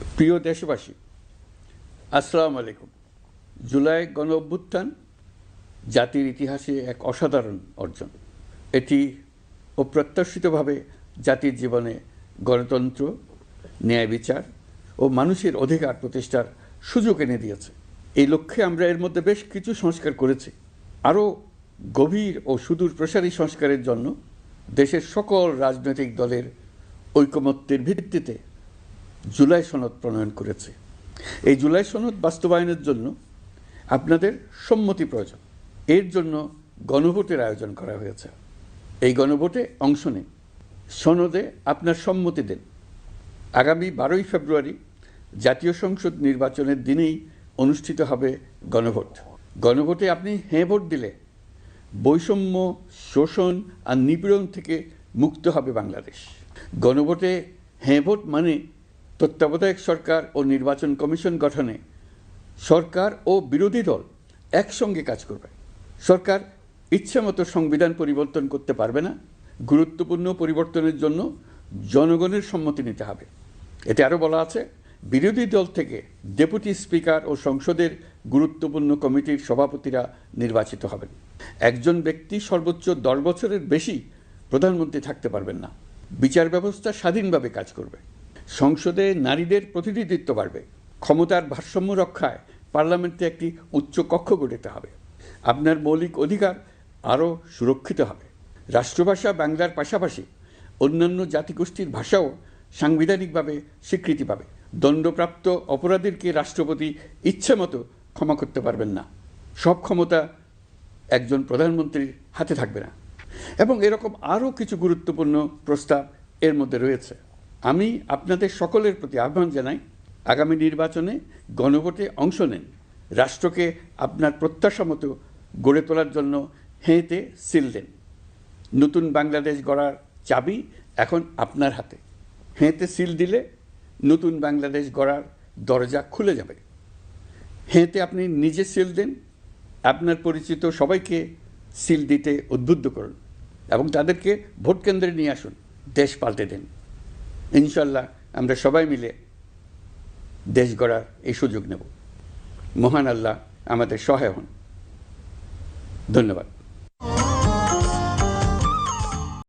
প্রিয় দেশবাসী, আসসালামু আলাইকুম। জুলাই গণ অভ্যুত্থান জাতির ইতিহাসে এক অসাধারণ অর্জন। এটি অপ্রত্যাশিতভাবে জাতির জীবনে গণতন্ত্র, ন্যায় বিচার ও মানুষের অধিকার প্রতিষ্ঠার সুযোগ এনে দিয়েছে। এই লক্ষ্যে আমরা এর মধ্যে বেশ কিছু সংস্কার করেছি। আরও গভীর ও সুদূর প্রসারী সংস্কারের জন্য দেশের সকল রাজনৈতিক দলের ঐকমত্যের ভিত্তিতে জুলাই সনদ প্রণয়ন করেছে। এই জুলাই সনদ বাস্তবায়নের জন্য আপনাদের সম্মতি প্রয়োজন। এর জন্য গণভোটের আয়োজন করা হয়েছে। এই গণভোটে অংশ নিন, সনদে আপনার সম্মতি দেন। আগামী 12ই ফেব্রুয়ারি জাতীয় সংসদ নির্বাচনের দিনেই অনুষ্ঠিত হবে গণভোট। গণভোটে আপনি হ্যাঁ ভোট দিলে বৈষম্য, শোষণ আর নিপীড়ন থেকে মুক্ত হবে বাংলাদেশ। গণভোটে হ্যাঁ ভোট মানে তত্ত্বাবধায়ক সরকার ও নির্বাচন কমিশন গঠনে সরকার ও বিরোধী দল একসঙ্গে কাজ করবে। সরকার ইচ্ছামতো সংবিধান পরিবর্তন করতে পারবে না। গুরুত্বপূর্ণ পরিবর্তনের জন্য জনগণের সম্মতি নিতে হবে। এতে আরও বলা আছে, বিরোধী দল থেকে ডেপুটি স্পিকার ও সংসদের গুরুত্বপূর্ণ কমিটির সভাপতিরা নির্বাচিত হবেন। একজন ব্যক্তি সর্বোচ্চ 10 বছরের বেশি প্রধানমন্ত্রী থাকতে পারবেন না। বিচার ব্যবস্থা স্বাধীনভাবে কাজ করবে। সংসদে নারীদের প্রতিনিধিত্ব বাড়বে। ক্ষমতার ভারসাম্য রক্ষায় পার্লামেন্টে একটি উচ্চ কক্ষ গঠিত হবে। আপনার মৌলিক অধিকার আরও সুরক্ষিত হবে। রাষ্ট্রভাষা বাংলার পাশাপাশি অন্যান্য জাতিগোষ্ঠীর ভাষাও সাংবিধানিকভাবে স্বীকৃতি পাবে। দণ্ডপ্রাপ্ত অপরাধীকে রাষ্ট্রপতি ইচ্ছামতো ক্ষমা করতে পারবেন না। সব ক্ষমতা একজন প্রধানমন্ত্রীর হাতে থাকবে না। এবং এরকম আরও কিছু গুরুত্বপূর্ণ প্রস্তাব এর মধ্যে রয়েছে। আমি আপনাদের সকলের প্রতি আহ্বান জানাই, আগামী নির্বাচনে গণভোটে অংশ নেন। রাষ্ট্রকে আপনার প্রত্যাশা মতো গড়ে তোলার জন্য হেঁতে সিল দেন। নতুন বাংলাদেশ গড়ার চাবি এখন আপনার হাতে। হেঁতে সিল দিলে নতুন বাংলাদেশ গড়ার দরজা খুলে যাবে। হেঁতে আপনি নিজে সিল দেন, আপনার পরিচিত সবাইকে সিল দিতে উদ্বুদ্ধ করুন এবং তাদেরকে ভোট কেন্দ্রে নিয়ে আসুন। দেশ পাল্টে দেন। ইনশাল্লাহ আমরা সবাই মিলে দেশ গড়ার এই সুযোগ নেব। মহান আল্লাহ আমাদের সহায় হন। ধন্যবাদ।